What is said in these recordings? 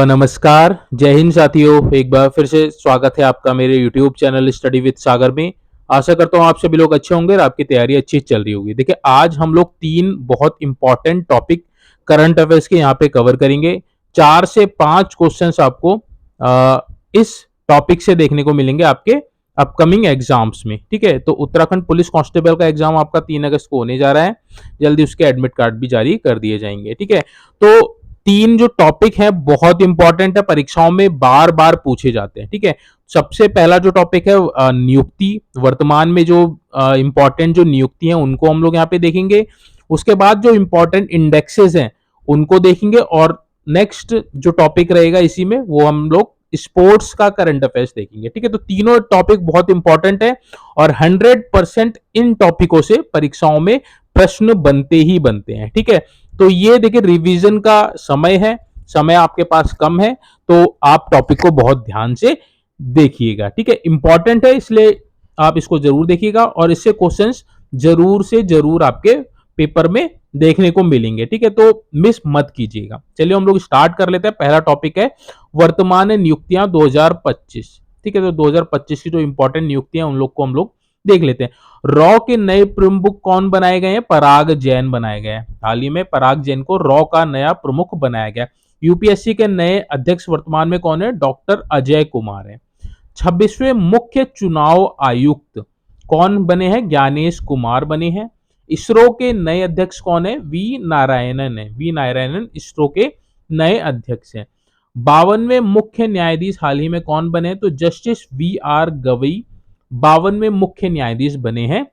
नमस्कार, जय हिंद साथियों। एक बार फिर से स्वागत है आपका मेरे यूट्यूब चैनल स्टडी विद सागर में। आशा करता हूँ आप सभी लोग अच्छे होंगे और आपकी तैयारी अच्छी चल रही होगी। देखिए, आज हम लोग 3 बहुत इंपॉर्टेंट टॉपिक करंट अफेयर्स के यहाँ पे कवर करेंगे। 4 से 5 क्वेश्चंस आपको इस टॉपिक से देखने को मिलेंगे आपके अपकमिंग एग्जाम्स में। ठीक है, तो उत्तराखंड पुलिस कांस्टेबल का एग्जाम आपका 3 अगस्त को होने जा रहा है। जल्दी उसके एडमिट कार्ड भी जारी कर दिए जाएंगे। ठीक है, तो 3 जो टॉपिक है बहुत इंपॉर्टेंट है, परीक्षाओं में बार बार पूछे जाते हैं। ठीक है, सबसे पहला जो टॉपिक है नियुक्ति, वर्तमान में जो इंपॉर्टेंट जो नियुक्ति है उनको हम लोग यहाँ पे देखेंगे। उसके बाद जो इंपॉर्टेंट इंडेक्सेस हैं उनको देखेंगे, और नेक्स्ट जो टॉपिक रहेगा इसी में वो हम लोग स्पोर्ट्स का करंट अफेयर्स देखेंगे। ठीक है, तो तीनों टॉपिक बहुत इंपॉर्टेंट है और 100% इन टॉपिकों से परीक्षाओं में प्रश्न बनते ही बनते हैं। ठीक है, तो ये देखिए रिवीजन का समय है, समय आपके पास कम है, तो आप टॉपिक को बहुत ध्यान से देखिएगा। ठीक है, इंपॉर्टेंट है इसलिए आप इसको जरूर देखिएगा और इससे क्वेश्चंस जरूर से जरूर आपके पेपर में देखने को मिलेंगे। ठीक है, तो मिस मत कीजिएगा। चलिए हम लोग स्टार्ट कर लेते हैं। पहला टॉपिक है वर्तमान नियुक्तियां 2025। ठीक है, तो 2025 की जो इंपॉर्टेंट नियुक्तियां उन लोग को हम लोग देख लेते हैं। रॉ के नए प्रमुख कौन बनाए गए हैं? पराग जैन बनाए गए हैं। हाल ही में पराग जैन को रॉ का नया प्रमुख बनाया गया। यूपीएससी के नए अध्यक्ष वर्तमान में कौन है? डॉक्टर अजय कुमार है। 26वें मुख्य चुनाव आयुक्त कौन बने हैं? ज्ञानेश कुमार बने हैं। इसरो के नए अध्यक्ष कौन है? वी नारायणन है। वी नारायणन इसरो के नए अध्यक्ष हैं। 52वें मुख्य न्यायाधीश हाल ही में कौन बने? तो जस्टिस वी आर गवई 52वें मुख्य न्यायाधीश बने हैं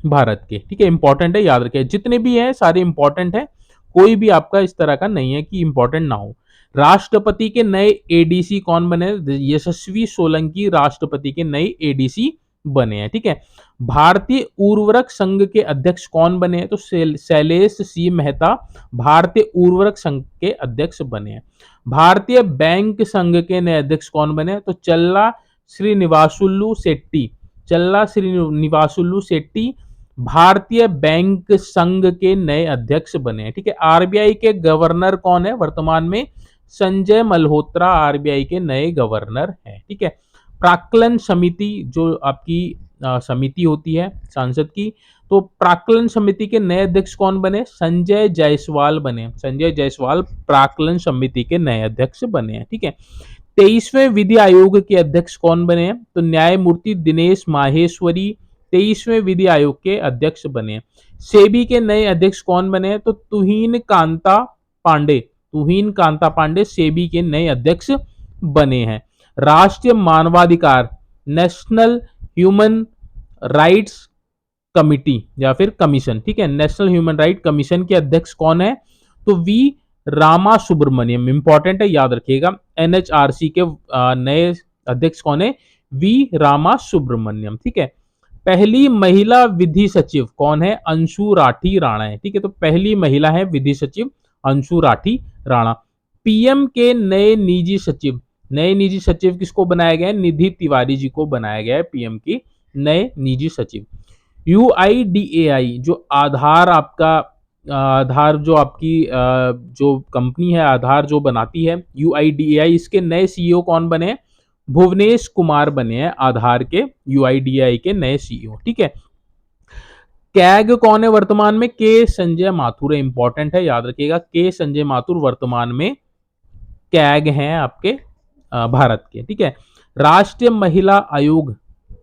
भारत के। ठीक है, इंपॉर्टेंट है, याद रखिए। जितने भी हैं सारे इंपॉर्टेंट है, कोई भी आपका इस तरह का नहीं है कि इंपॉर्टेंट ना हो। राष्ट्रपति के नए एडीसी कौन बने? यशस्वी सोलंकी राष्ट्रपति के नए एडीसी बने हैं। ठीक है, भारतीय उर्वरक संघ के अध्यक्ष कौन बने हैं? तो शैलेश सी मेहता भारतीय उर्वरक संघ के अध्यक्ष बने हैं। भारतीय बैंक संघ के नए अध्यक्ष कौन बने? तो चल्ला श्रीनिवासुलु शेट्टी। चल्ला श्रीनिवासुलु शेट्टी भारतीय बैंक संघ के नए अध्यक्ष बने हैं। ठीक है, आरबीआई के गवर्नर कौन है वर्तमान में? संजय मल्होत्रा आरबीआई के नए गवर्नर हैं। ठीक है, प्राक्कलन समिति जो आपकी समिति होती है सांसद की, तो प्राक्कलन समिति के नए अध्यक्ष कौन बने? संजय जायसवाल बने। संजय जायसवाल प्राक्कलन समिति के नए अध्यक्ष बने हैं। ठीक है, 23वें विधि आयोग के अध्यक्ष कौन बने हैं? तो न्यायमूर्ति दिनेश माहेश्वरी 23वें विधि आयोग के अध्यक्ष बने हैं। सेबी के नए अध्यक्ष कौन बने हैं? तो तुहीन कांता पांडे। तुहीन कांता पांडे सेबी के नए अध्यक्ष बने हैं। राष्ट्रीय मानवाधिकार नेशनल ह्यूमन राइट्स कमिटी या फिर कमीशन, ठीक है, नेशनल ह्यूमन राइट कमीशन के अध्यक्ष कौन है? तो वी रामा सुब्रमण्यम। इंपॉर्टेंट है, याद रखिएगा। एनएचआरसी के नए अध्यक्ष कौन है? वी रामा सुब्रमण्यम। ठीक है, पहली महिला विधि सचिव कौन है? अंशु राठी राणा है। ठीक है, तो पहली महिला है विधि सचिव अंशु राठी राणा। पीएम के नए निजी सचिव, नए निजी सचिव किसको बनाया गया है? निधि तिवारी जी को बनाया गया है पीएम की नए निजी सचिव। यूआईडीएआई जो आधार आपका आधार जो आपकी जो कंपनी है आधार जो बनाती है यूआईडीएआई, इसके नए सीईओ कौन बने? भुवनेश कुमार बने हैं आधार के यूआईडीएआई के नए सीईओ। ठीक है, कैग कौन है वर्तमान में? के संजय माथुर है। इंपॉर्टेंट है, याद रखिएगा। के संजय माथुर वर्तमान में कैग हैं आपके भारत के। ठीक है, राष्ट्रीय महिला आयोग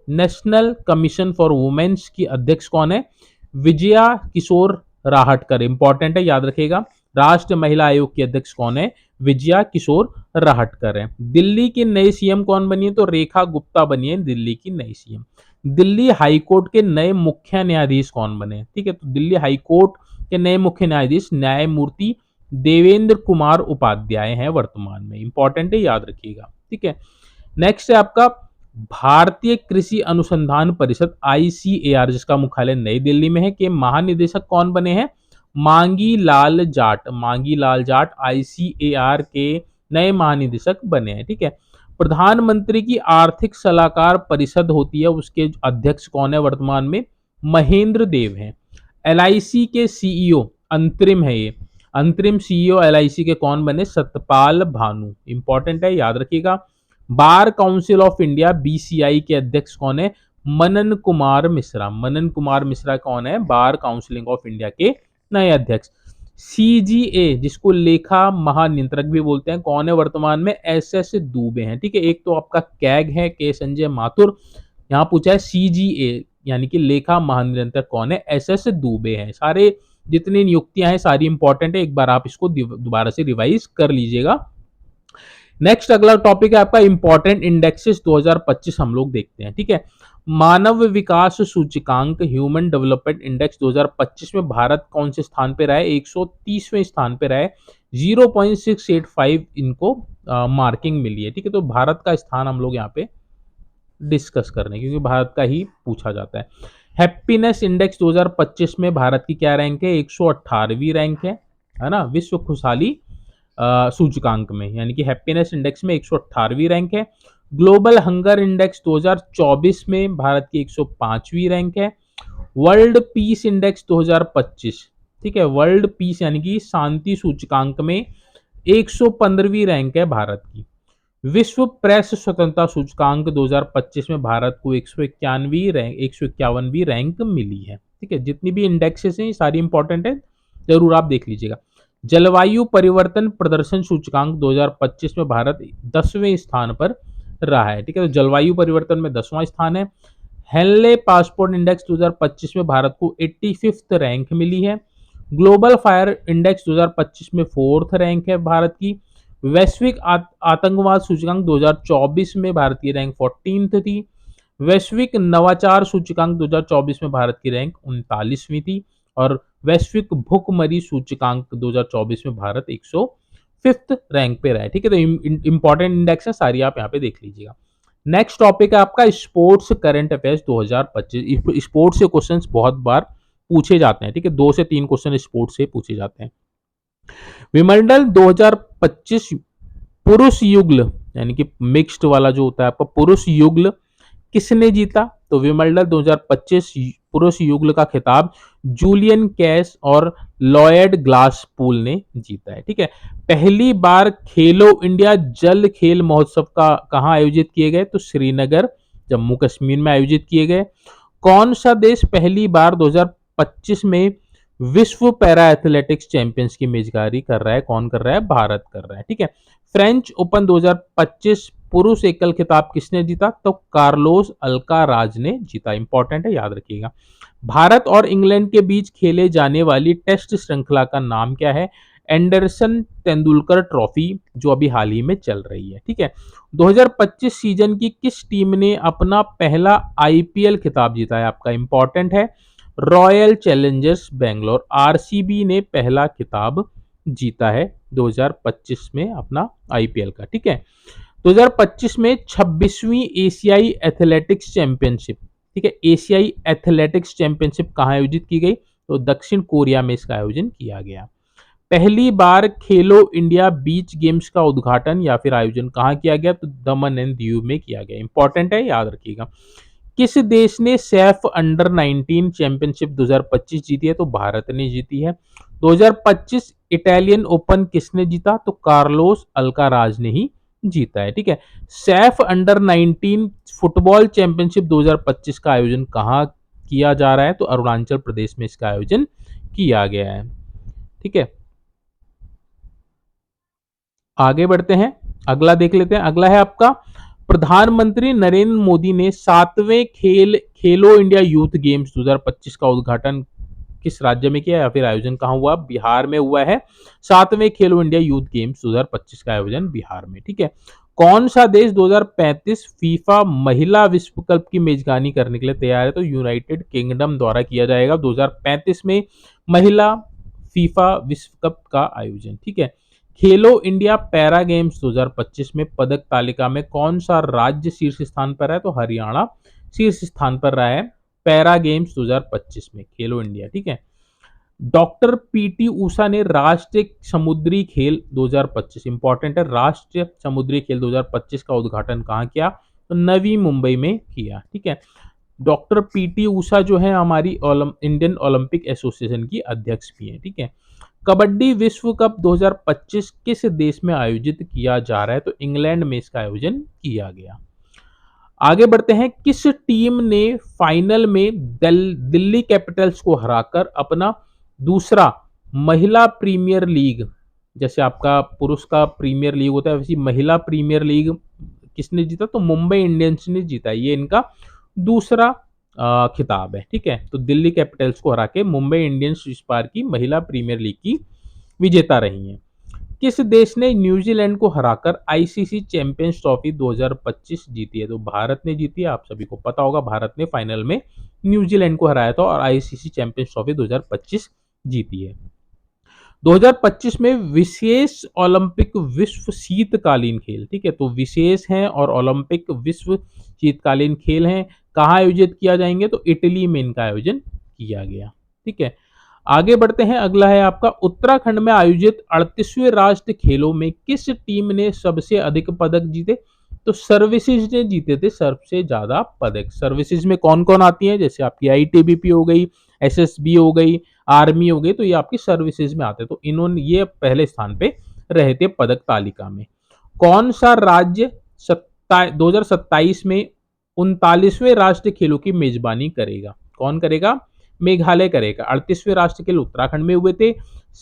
नेशनल कमीशन फॉर वुमेन्स की अध्यक्ष कौन है? विजया किशोर राहटकर। इंपॉर्टेंट है, याद रखिएगा। राष्ट्रीय महिला आयोग की अध्यक्ष कौन है? विजया किशोर राहटकर है। दिल्ली की नई सीएम कौन बनी है? तो रेखा गुप्ता बनी है दिल्ली की नई सीएम। दिल्ली हाईकोर्ट के नए मुख्य न्यायाधीश कौन बने? ठीक है, तो दिल्ली हाईकोर्ट के नए मुख्य न्यायाधीश न्यायमूर्ति देवेंद्र कुमार उपाध्याय हैं वर्तमान में। इंपॉर्टेंट है, याद रखिएगा। ठीक है, नेक्स्ट है आपका भारतीय कृषि अनुसंधान परिषद आईसीएआर, जिसका मुख्यालय नई दिल्ली में है, के महानिदेशक कौन बने हैं? मांगी लाल जाट। मांगी लाल जाट आईसीएआर के नए महानिदेशक बने हैं। ठीक है, प्रधानमंत्री की आर्थिक सलाहकार परिषद होती है, उसके अध्यक्ष कौन है वर्तमान में? महेंद्र देव हैं। एलआईसी के सीईओ अंतरिम है ये, अंतरिम सीईओ एलआईसी के कौन बने? सतपाल भानु। इंपॉर्टेंट है, याद रखिएगा। Bar council of India BCI के अध्यक्ष कौन है? मनन कुमार मिश्रा। मनन कुमार मिश्रा कौन है? बार काउंसिलिंग ऑफ इंडिया के नए अध्यक्ष। सीजीए जिसको लेखा महानियंत्रक भी बोलते हैं, कौन है वर्तमान में? एसएस दुबे हैं। ठीक है, एक तो आपका कैग है के संजय माथुर, यहाँ पूछा है सीजीए यानी कि लेखा महानियंत्रक कौन है? एसएस दुबे हैं। सारे जितनी नियुक्तियां हैं सारी इंपॉर्टेंट है, एक बार आप इसको दोबारा से रिवाइज कर लीजिएगा। नेक्स्ट अगला टॉपिक है आपका इंपॉर्टेंट इंडेक्सेस 2025 हम लोग देखते हैं। ठीक है, मानव विकास सूचकांक ह्यूमन डेवलपमेंट इंडेक्स 2025 में भारत कौन से स्थान पे रहा है? 130वें स्थान पे रहा है। 0.685 इनको मार्किंग मिली है। ठीक है, तो भारत का स्थान हम लोग यहाँ पे डिस्कस करने, क्योंकि भारत का ही पूछा जाता है। हैप्पीनेस इंडेक्स 2025 में भारत की क्या रैंक है? 118वीं रैंक है ना, विश्व खुशहाली सूचकांक में, यानी कि हैप्पीनेस इंडेक्स में 118वीं रैंक है। ग्लोबल हंगर इंडेक्स 2024 में भारत की 105वीं रैंक है। वर्ल्ड पीस इंडेक्स 2025, ठीक है, वर्ल्ड पीस यानी कि शांति सूचकांक में 115वीं रैंक है भारत की। विश्व प्रेस स्वतंत्रता सूचकांक 2025 में भारत को 151वीं रैंक मिली है। ठीक है, जितनी भी इंडेक्सेस हैं सारी इंपॉर्टेंट है, जरूर आप देख लीजिएगा। जलवायु परिवर्तन प्रदर्शन सूचकांक 2025 में भारत 10वें स्थान पर रहा है। ठीक है, तो जलवायु परिवर्तन में 10वां स्थान है। हेनले पासपोर्ट इंडेक्स 2025 में भारत को 85th रैंक मिली है। ग्लोबल फायर इंडेक्स 2025 में 4th रैंक है भारत की। वैश्विक आतंकवाद सूचकांक 2024 में भारत की रैंक 14th थी। वैश्विक नवाचार सूचकांक 2024 में भारत की रैंक 39वीं थी। और वैश्विक भुखमरी सूचकांक 2024 में भारत 105th रैंक पे रहा है। ठीक है, तो इंपॉर्टेंट इंडेक्स है, सारी आप यहाँ पे देख लीजिएगा। नेक्स्ट टॉपिक है आपका स्पोर्ट्स करंट अफेयर्स 2025। स्पोर्ट्स से क्वेश्चंस बहुत बार पूछे जाते हैं। ठीक है, 2 से 3 क्वेश्चन स्पोर्ट्स से पूछे जाते हैं। विमंडल 2025 पुरुष युगल यानी कि मिक्स्ड वाला जो होता है आपका पुरुष युगल किसने जीता? तो विमंडल 2025 पुरुष युगल का खिताब जूलियन कैस और लॉयड ग्लासपूल ने जीता है। ठीक है, पहली बार खेलो इंडिया जल खेल महोत्सव का कहां आयोजित किए गए? तो श्रीनगर जम्मू कश्मीर में आयोजित किए गए। कौन सा देश पहली बार 2025 में विश्व पैरा एथलेटिक्स चैंपियंस की मेजबानी कर रहा है? कौन कर रहा है? भारत कर रहा है। ठीक है, फ्रेंच ओपन 2025 पुरुष एकल खिताब किसने जीता? तो कार्लोस अल्काराज ने जीता। इंपॉर्टेंट है, याद रखिएगा। भारत और इंग्लैंड के बीच खेले जाने वाली टेस्ट श्रृंखला का नाम क्या है? एंडरसन तेंदुलकर ट्रॉफी, जो अभी हाल ही में चल रही है। ठीक है, 2025 सीजन की किस टीम ने अपना पहला आईपीएल खिताब जीता है? आपका इंपॉर्टेंट है, रॉयल चैलेंजर्स बेंगलोर आरसीबी ने पहला खिताब जीता है 2025 में अपना आईपीएल का। ठीक है, 2025 में 26वीं एशियाई एथलेटिक्स चैंपियनशिप, ठीक है, एशियाई एथलेटिक्स चैंपियनशिप कहाँ आयोजित की गई? तो दक्षिण कोरिया में इसका आयोजन किया गया। पहली बार खेलो इंडिया बीच गेम्स का उद्घाटन या फिर आयोजन कहाँ किया गया? तो दमन एंड दीव में किया गया। इंपॉर्टेंट है, याद रखिएगा। किस देश ने सैफ अंडर 19 चैंपियनशिप 2025 जीती है? तो भारत ने जीती है। 2025 इटालियन ओपन किसने जीता? तो कार्लोस अल्काराज ने ही जीता है। ठीक है, सैफ अंडर 19 फुटबॉल चैंपियनशिप 2025 का आयोजन कहाँ किया जा रहा है? तो अरुणाचल प्रदेश में इसका आयोजन किया गया है। ठीक है, आगे बढ़ते हैं, अगला देख लेते हैं। अगला है आपका प्रधानमंत्री नरेंद्र मोदी ने 7वें खेलो इंडिया यूथ गेम्स 2025 का उद्घाटन किस राज्य में किया या फिर आयोजन कहां हुआ? बिहार में हुआ है। 7वें खेलो इंडिया यूथ गेम्स 2025 का आयोजन बिहार में। ठीक है, कौन सा देश 2035 फीफा महिला विश्व कप की मेजबानी करने के लिए तैयार है? तो यूनाइटेड किंगडम द्वारा किया जाएगा 2035 में महिला फीफा विश्व कप का आयोजन। ठीक है, खेलो इंडिया पैरा गेम्स 2025 में पदक तालिका में कौन सा राज्य शीर्ष स्थान पर है? तो हरियाणा शीर्ष स्थान पर रहा है पैरा गेम्स 2025 में खेलो इंडिया। ठीक है, डॉक्टर पीटी ऊषा ने राष्ट्रीय समुद्री खेल 2025, इंपॉर्टेंट है, राष्ट्रीय समुद्री खेल 2025 का उद्घाटन कहाँ किया? तो नवी मुंबई में किया। ठीक है, डॉक्टर पीटी ऊषा जो है हमारी इंडियन ओलंपिक एसोसिएशन की अध्यक्ष भी है। ठीक है, कबड्डी विश्व कप 2025 किस देश में आयोजित किया जा रहा है? तो इंग्लैंड में इसका आयोजन किया गया। आगे बढ़ते हैं, किस टीम ने फाइनल में दिल्ली कैपिटल्स को हराकर अपना दूसरा महिला प्रीमियर लीग, जैसे आपका पुरुष का प्रीमियर लीग होता है वैसी महिला प्रीमियर लीग किसने जीता? तो मुंबई इंडियंस ने जीता। ये इनका दूसरा खिताब है, ठीक है। तो दिल्ली कैपिटल्स को हरा के मुंबई इंडियंस इस बार की महिला प्रीमियर लीग की विजेता रही हैं। किस देश ने न्यूजीलैंड को हराकर आईसीसी चैंपियंस ट्रॉफी 2025 जीती है? तो भारत ने जीती है। आप सभी को पता होगा, भारत ने फाइनल में न्यूजीलैंड को हराया था और आईसीसी चैंपियंस ट्रॉफी 2025 जीती है। 2025 में विशेष ओलंपिक विश्व शीतकालीन खेल, ठीक है, तो विशेष हैं और ओलंपिक विश्व शीतकालीन खेल हैं, कहाँ आयोजित किया जाएंगे? तो इटली में इनका आयोजन किया गया, ठीक है। आगे बढ़ते हैं, अगला है आपका, उत्तराखंड में आयोजित 38वें राष्ट्रीय खेलों में किस टीम ने सबसे अधिक पदक जीते? तो सर्विसेज ने जीते थे सबसे ज्यादा पदक। सर्विसेज में कौन कौन आती है? जैसे आपकी आईटीबीपी हो गई, एसएसबी हो गई, आर्मी हो गई, तो ये आपकी सर्विसेज में आते हैं। तो इन्होंने ये पहले स्थान पे रहे थे पदक तालिका में। कौन सा राज्य 2027 में 39वें राष्ट्रीय खेलों की मेजबानी करेगा? कौन करेगा? मेघालय करेगा। 38वें राष्ट्रीय खेल उत्तराखंड में हुए थे।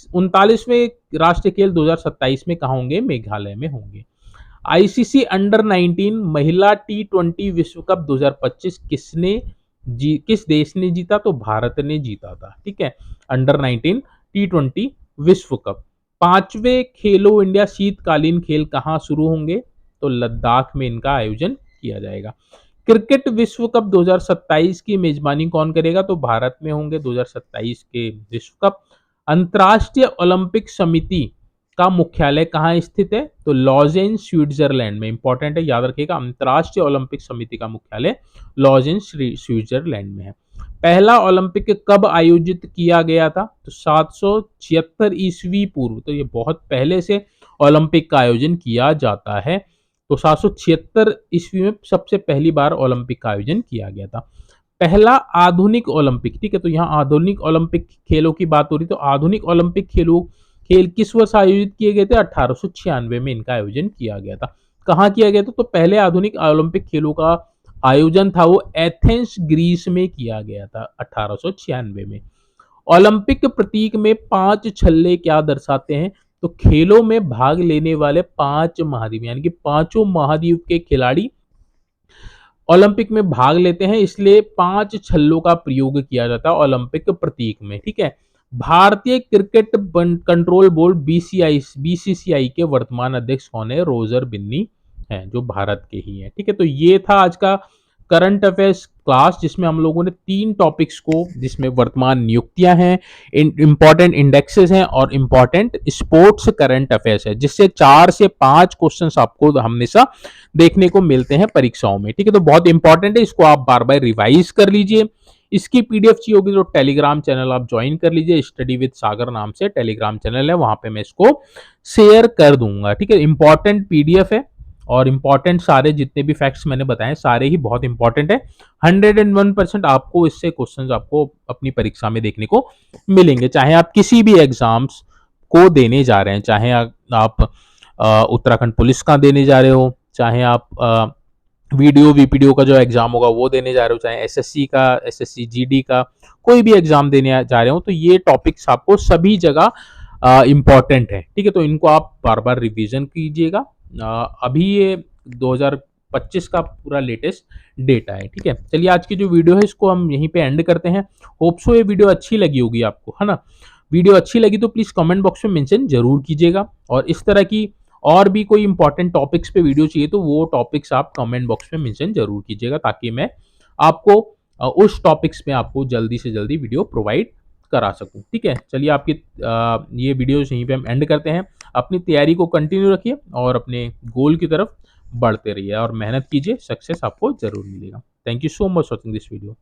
39वें राष्ट्रीय खेल 2027 में कहाँ होंगे? मेघालय में होंगे। आईसीसी अंडर 19 महिला टी20 विश्व कप 2025 किस देश ने जीता? तो भारत ने जीता था, ठीक है। अंडर 19 टी20 विश्व कप। 5वें खेलो इंडिया शीतकालीन खेल कहाँ शुरू होंगे? तो लद्दाख में इनका आयोजन किया जाएगा। क्रिकेट विश्व कप 2027 की मेजबानी कौन करेगा? तो भारत में होंगे 2027 के विश्व कप। अंतर्राष्ट्रीय ओलंपिक समिति का मुख्यालय कहाँ स्थित है? तो लॉजेन स्विट्जरलैंड में। इंपॉर्टेंट है, याद रखिएगा, अंतर्राष्ट्रीय ओलंपिक समिति का मुख्यालय लॉजेन स्विट्जरलैंड में है। पहला ओलंपिक कब आयोजित किया गया था? तो 776 ईस्वी पूर्व। तो ये बहुत पहले से ओलंपिक का आयोजन किया जाता है। तो 776 ईस्वी में सबसे पहली बार ओलंपिक का आयोजन किया गया था। पहला आधुनिक ओलंपिक, ठीक है, तो यहाँ आधुनिक ओलंपिक खेलों की बात हो रही, तो आधुनिक ओलंपिक खेल किस वर्ष आयोजित किए गए थे? 1896 में इनका आयोजन किया गया था। कहाँ किया गया था? तो पहले आधुनिक ओलंपिक खेलों का आयोजन था वो एथेंस ग्रीस में किया गया था 1896 में। ओलंपिक प्रतीक में 5 छल्ले क्या दर्शाते हैं? तो खेलों में भाग लेने वाले 5 महाद्वीप, यानी कि पांचों महाद्वीप के खिलाड़ी ओलंपिक में भाग लेते हैं, इसलिए 5 छल्लों का प्रयोग किया जाता है ओलंपिक प्रतीक में, ठीक है। भारतीय क्रिकेट कंट्रोल बोर्ड बीसीसीआई के वर्तमान अध्यक्ष कौन है? रोजर बिन्नी है, जो भारत के ही है, ठीक है। तो ये था आज का करंट अफेयर्स क्लास, जिसमें हम लोगों ने 3 टॉपिक्स को, जिसमें वर्तमान नियुक्तियां हैं, इंपॉर्टेंट इंडेक्सेस हैं और इंपॉर्टेंट स्पोर्ट्स करंट अफेयर्स है, जिससे 4 से 5 क्वेश्चंस आपको हमेशा देखने को मिलते हैं परीक्षाओं में, ठीक है। तो बहुत इंपॉर्टेंट है, इसको आप बार बार रिवाइज कर लीजिए। इसकी पीडीएफ चाहिए होगी तो टेलीग्राम चैनल आप ज्वाइन कर लीजिए, स्टडी विद सागर नाम से टेलीग्राम चैनल है, वहां पे मैं इसको शेयर कर दूंगा, ठीक है। इंपॉर्टेंट पीडीएफ है और इंपॉर्टेंट सारे जितने भी फैक्ट्स मैंने बताए सारे ही बहुत इंपॉर्टेंट है। 101% आपको इससे क्वेश्चंस आपको अपनी परीक्षा में देखने को मिलेंगे, चाहे आप किसी भी एग्जाम्स को देने जा रहे हैं, चाहे आप उत्तराखंड पुलिस का देने जा रहे हो, चाहे आप वीपीडीओ का जो एग्जाम होगा वो देने जा रहे हो, चाहे एसएससी का, एसएससी जीडी का कोई भी एग्जाम देने जा रहे हो, तो ये टॉपिक्स आपको सभी जगह इंपॉर्टेंट है, ठीक है। तो इनको आप बार बार रिवीजन कीजिएगा। अभी ये 2025 का पूरा लेटेस्ट डेटा है, ठीक है। चलिए, आज की जो वीडियो है इसको हम यहीं पे एंड करते हैं। होप सो ये वीडियो अच्छी लगी होगी आपको, है ना। वीडियो अच्छी लगी तो प्लीज कमेंट बॉक्स में मेंशन जरूर कीजिएगा, और इस तरह की और भी कोई इंपॉर्टेंट टॉपिक्स पे वीडियो चाहिए तो वो टॉपिक्स आप कमेंट बॉक्स में मेंशन जरूर कीजिएगा, ताकि मैं आपको उस टॉपिक्स में आपको जल्दी से जल्दी वीडियो प्रोवाइड करा सकूं, ठीक है। चलिए, आपकी ये वीडियो यहीं पे हम एंड करते हैं। अपनी तैयारी को कंटिन्यू रखिए और अपने गोल की तरफ बढ़ते रहिए और मेहनत कीजिए, सक्सेस आपको जरूर मिलेगा। Thank you so much watching this video.